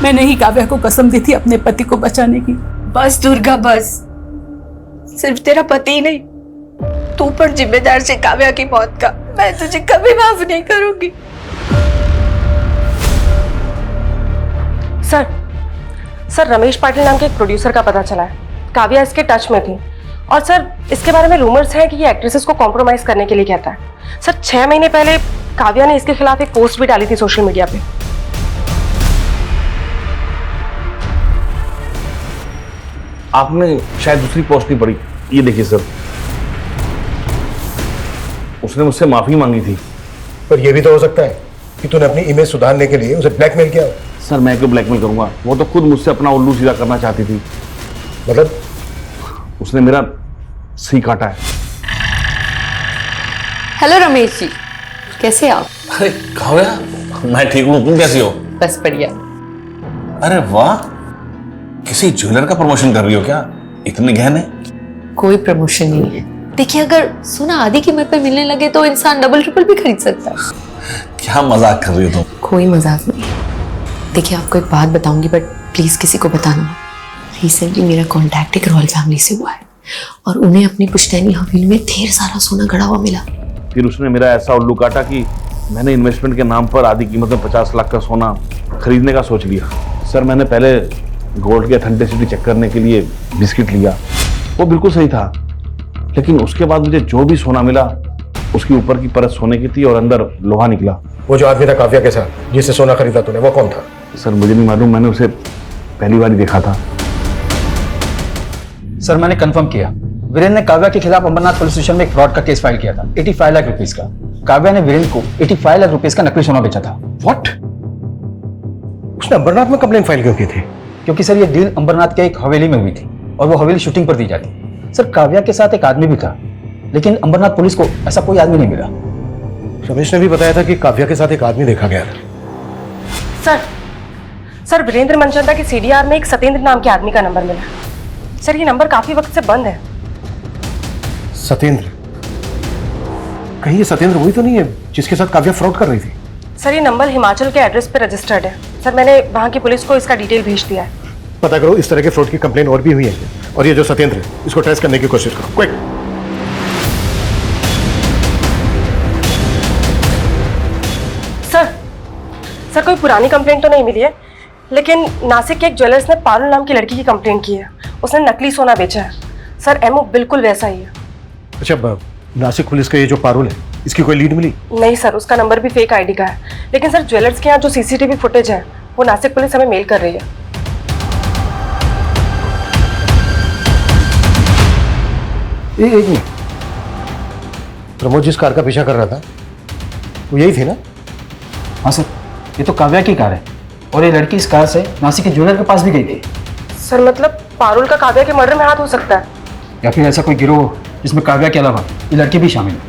Speaker 9: मैंने ही काव्या को कसम दी थी अपने पति को बचाने की।
Speaker 6: बस दुर्गा बस। सिर्फ तेरा पति ही नहीं, तू पर जिम्मेदार से काव्या की मौत का। मैं तुझे कभी माफ नहीं करूंगी।
Speaker 13: सर रमेश पाटिल नाम के एक प्रोड्यूसर का पता चला है। काव्या इसके टच में थी और सर इसके बारे में रूमर्स हैं कि ये एक्ट्रेसेस को कॉम्प्रोमाइज करने के लिए कहता है। सर 6 महीने पहले काव्या ने इसके खिलाफ एक पोस्ट भी डाली थी सोशल मीडिया पे।
Speaker 8: आपने शायद दूसरी पोस्ट नहीं पढ़ी। ये देखिए सर, उसने मुझसे माफी मांगी थी।
Speaker 10: पर यह भी तो हो सकता है कि तूने अपनी इमेज सुधारने के लिए उसे ब्लैकमेल किया।
Speaker 8: सर मैं क्यों ब्लैकमेल करूंगा? वो तो खुद मुझसे अपना उल्लू सीधा करना चाहती थी।
Speaker 10: मतलब?
Speaker 8: उसने मेरा सी काटा है।
Speaker 2: हेलो रमेश जी, कैसे आप?
Speaker 4: अरे काव्या, मैं ठीक हूँ, तुम कैसी हो?
Speaker 2: बस बढ़िया।
Speaker 4: अरे वाह, किसी ज्वेलर का प्रमोशन कर रही हो क्या? इतने गहने?
Speaker 2: कोई प्रमोशन नहीं है। देखिए अगर सोना आधी कीमत पे मिलने लगे तो इंसान डबल ट्रिपल भी खरीद सकता है।
Speaker 4: क्या मजाक कर रही हो तुम?
Speaker 2: कोई मजाक नहीं। देखिए आपको एक बात बताऊंगी बट प्लीज किसी को बताना मत। रिसेंटली मेरा कॉन्टैक्ट एक रॉयल फैमिली से हुआ है और उन्हें अपनी पुश्तैनी हवेली में ढेर सारा सोना गड़ा हुआ मिला।
Speaker 8: फिर उसने मेरा ऐसा उल्लू काटा कि मैंने इन्वेस्टमेंट के नाम पर आधी कीमत में 50 लाख का सोना खरीदने का सोच लिया। सर मैंने पहले गोल्ड की ऑथेंटिसिटी चेक करने के लिए बिस्किट लिया, वो बिल्कुल सही था। लेकिन उसके बाद मुझे जो भी सोना मिला उसकी ऊपर की परत सोने की थी और अंदर लोहा निकला।
Speaker 10: वो जो आदमी था काव्या के साथ जिससे सोना खरीदा तूने, वो कौन था?
Speaker 8: सर मुझे नहीं मालूम, मैंने उसे पहली बार ही देखा था।
Speaker 11: सर मैंने कंफर्म किया, वीरेंद्र ने काव्या के खिलाफ अंबरनाथ पुलिस स्टेशन में एक फ्रॉड का केस फाइल किया था 85 लाख रुपीस का। काव्या ने वीरेंद्र को 85 लाख रुपीस का नकली सोना बेचा था।
Speaker 10: व्हाट? उसने अंबरनाथ में कंप्लेंट फाइल क्यों की थी?
Speaker 11: क्योंकि सर ये डील अंबरनाथ के एक हवेली में हुई थी और वो हवेली शूटिंग पर दी जाती। सर काव्या के साथ एक आदमी भी था लेकिन अंबरनाथ पुलिस को ऐसा कोई आदमी नहीं मिला।
Speaker 10: रमेश ने भी बताया था कि काव्या के साथ एक आदमी देखा गया था।
Speaker 13: सर वीरेंद्र मनचंदा के सीडीआर में एक सतेंद्र नाम के आदमी का नंबर मिला। सर ये नंबर काफी वक्त से बंद है।
Speaker 10: सतेंद्र? कहीं ये सतेंद्र वही तो नहीं है जिसके साथ काव्या फ्रॉड कर रही थी?
Speaker 13: सर ये नंबर हिमाचल के एड्रेस पे रजिस्टर्ड है। सर मैंने वहाँ की पुलिस को इसका डिटेल भेज दिया है।
Speaker 10: पता करो इस तरह के फ्रॉड की कंप्लेन और भी हुई है और ये जो सतेंद्र है इसको ट्रेस करने की कोशिश करो, क्विक।
Speaker 13: सर कोई पुरानी कंप्लेंट तो नहीं मिली है लेकिन नासिक के एक ज्वेलर्स ने पारुल नाम की लड़की की कंप्लेंट की है। उसने नकली सोना बेचा है। सर एमओ बिल्कुल वैसा ही है।
Speaker 10: अच्छा नासिक पुलिस का ये जो पारुल है इसकी कोई लीड मिली?
Speaker 13: नहीं सर, उसका नंबर भी फेक आईडी का है। लेकिन सर ज्वेलर्स के यहाँ जो सीसीटीवी फुटेज है वो नासिक पुलिस हमें मेल कर रही है।
Speaker 10: एक मिनट, प्रमोद जिस कार का पीछा कर रहा था वो यही थी ना?
Speaker 11: हाँ सर, ये तो काव्या की कार है और ये लड़की इस कार से नासिक के ज्वेलर के पास भी गई थी।
Speaker 13: सर मतलब पारुल का काव्या के मर्डर में हाथ हो सकता है,
Speaker 11: या फिर ऐसा कोई गिरोह जिसमें काव्या के अलावा ये लड़की भी शामिल है।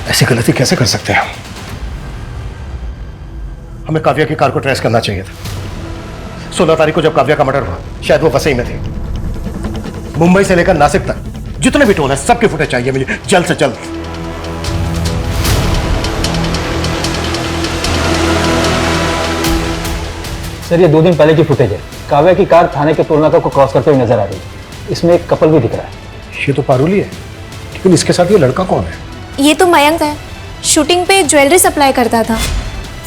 Speaker 10: ऐसी गलती कैसे कर सकते हैं हम? हमें काव्या की कार को ट्रेस करना चाहिए था। 16 तारीख को जब काव्या का मर्डर हुआ शायद वो वसई में थे। मुंबई से लेकर नासिक तक जितने भी टोल है सबकी फुटेज चाहिए मुझे जल्द से जल्द।
Speaker 11: सर ये 2 दिन पहले की फुटेज है। काव्या की कार थाने के टोल नाका को क्रॉस करते हुए नजर आ रही है। इसमें एक कपल भी दिख रहा है।
Speaker 10: ये तो पारुल ही है, लेकिन इसके साथ ये लड़का कौन है?
Speaker 16: ये तो मयंक है, शूटिंग पे ज्वेलरी सप्लाई करता था।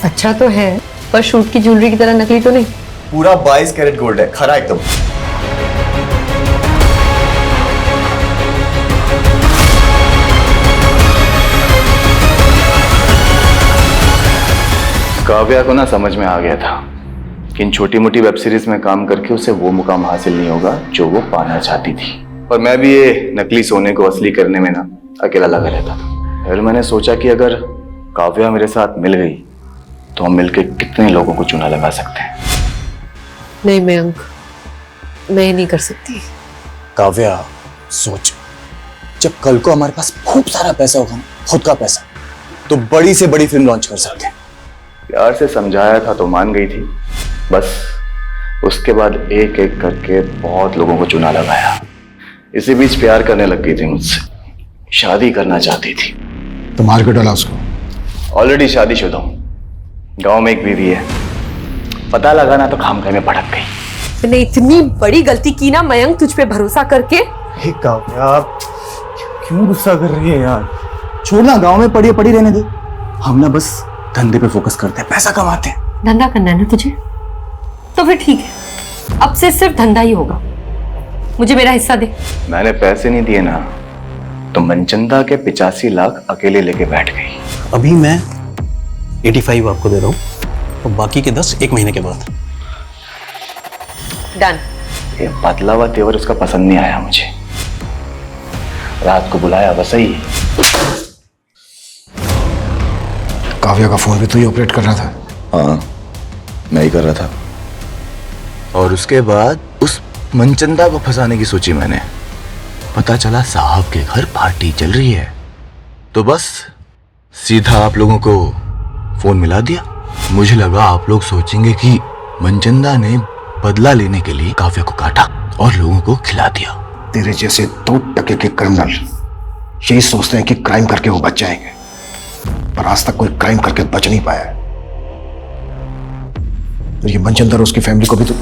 Speaker 2: अच्छा तो है, पर शूट की ज्वेलरी की तरह नकली तो नहीं।
Speaker 12: पूरा 22 कैरेट गोल्ड है, खरा एकदम। काव्या को ना समझ में आ गया था कि इन छोटी मोटी वेब सीरीज में काम करके उसे वो मुकाम हासिल नहीं होगा जो वो पाना चाहती थी। और मैं भी ये नकली सोने को असली करने में ना अकेला लगा रहता था। फिर मैंने सोचा कि अगर काव्या मेरे साथ मिल गई तो हम मिलकर कितने लोगों को चूना लगा सकते हैं।
Speaker 2: नहीं मयंक, मैं नहीं कर सकती।
Speaker 19: काव्या सोच, जब कल को हमारे पास खूब सारा पैसा होगा ना, खुद का पैसा, तो बड़ी से बड़ी फिल्म लॉन्च कर सकते हैं।
Speaker 12: प्यार से समझाया था तो मान गई थी, बस उसके बाद एक एक करके बहुत लोगों को चुना लगाया। इसी बीच प्यार करने लग गई थी मुझसे, शादी करना चाहती थी।
Speaker 10: तो मार के डाला उसको?
Speaker 12: ऑलरेडी शादीशुदा हूं, गांव में एक बीवी है। पता लगा ना तो खामखाई में भटक गई।
Speaker 14: तूने इतनी बड़ी गलती की ना मयंक, तुझ पे भरोसा करके।
Speaker 19: हे काव्या, क्यों गुस्सा कर रही है यार? छोड़ना, गांव में पड़ी पड़ी रहने दे। हम ना बस धंधे पे फोकस करते हैं, पैसा कमाते हैं।
Speaker 14: धंधा करना है ना तुझे, तो फिर ठीक है, अब से सिर्फ धंधा ही होगा। मुझे मेरा हिस्सा दे।
Speaker 12: मैंने पैसे नहीं दिए ना तो मनचंदा के 85 लाख अकेले लेके बैठ गई।
Speaker 18: अभी मैं 85 आपको दे रहा हूँ और बाकी के 10 1 महीने के बाद।
Speaker 14: डन।
Speaker 12: ये बदला हुआ तेवर उसका पसंद नहीं आया मुझे। रात को बुलाया बस ही।
Speaker 10: काव्या का फोन भी तू ही ऑपरेट कर रहा था?
Speaker 12: हाँ, मैं ही कर रहा था। और उसके बाद उस मनचंदा को फंसाने की सोची मैंने। पता चला साहब के घर पार्टी चल रही है, तो बस सीधा आप लोगों को फोन मिला दिया। मुझे लगा आप लोग सोचेंगे कि मनचंदा ने बदला लेने के लिए काव्या को काटा और लोगों को खिला दिया।
Speaker 10: तेरे जैसे 2% के क्रिमिनल यही सोचते हैं कि क्राइम करके वो बच जाएंगे, पर आज तक कोई क्राइम करके बच नहीं पाया है। तो ये मनचंदा और उसकी फैमिली को भी तो।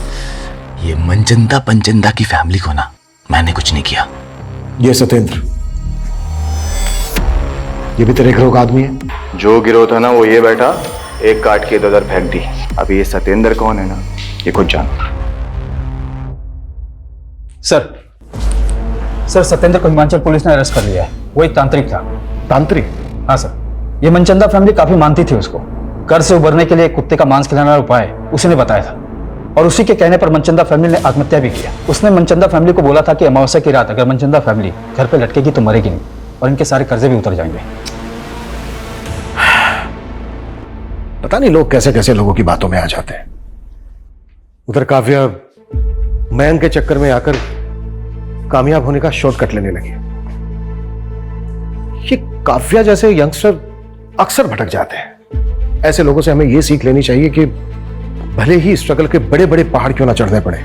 Speaker 12: ये मनचंदा पंचंदा की फैमिली को ना मैंने कुछ नहीं किया।
Speaker 10: ये सत्येंद्र, ये भी तेरे गिरोह का आदमी है?
Speaker 12: जो गिरोह था ना वो ये बैठा, एक काट के इधर फेंक दी। अभी ये सत्येंद्र कौन है ना, ये खुद जानो।
Speaker 11: सर सत्येंद्र को हिमाचल पुलिस ने अरेस्ट कर लिया है। वो एक तांत्रिक था।
Speaker 10: तांत्रिक?
Speaker 11: हाँ सर, ये मनचंदा फैमिली काफी मानती थी उसको। कर्ज से उबरने के लिए कुत्ते का मांस खिलाने वाला उपाय उसने बताया था, और उसी के कहने पर मनचंदा फैमिली ने आत्महत्या भी किया। उसने मनचंदा फैमिली को बोला था कि अमावस्या की रात अगर मनचंदा फैमिली घर पे लटकेगी तो मरेगी नहीं, और इनके सारे कर्जे भी उतर जाएंगे।
Speaker 10: पता नहीं लोग कैसे कैसे लोगों की बातों में आ जाते हैं। उधर काव्या मयंक के चक्कर में आकर कामयाब होने का शॉर्टकट लेने लगी। ये काव्या जैसे यंगस्टर अक्सर भटक जाते हैं। ऐसे लोगों से हमें यह सीख लेनी चाहिए कि भले ही स्ट्रगल के बड़े बड़े पहाड़ क्यों ना चढ़ने पड़े,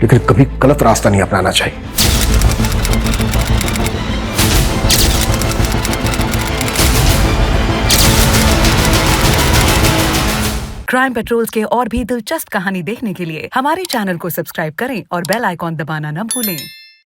Speaker 10: लेकिन कभी गलत रास्ता नहीं अपनाना चाहिए।
Speaker 20: क्राइम पेट्रोल्स के और भी दिलचस्प कहानी देखने के लिए हमारे चैनल को सब्सक्राइब करें और बेल आइकॉन दबाना न भूलें।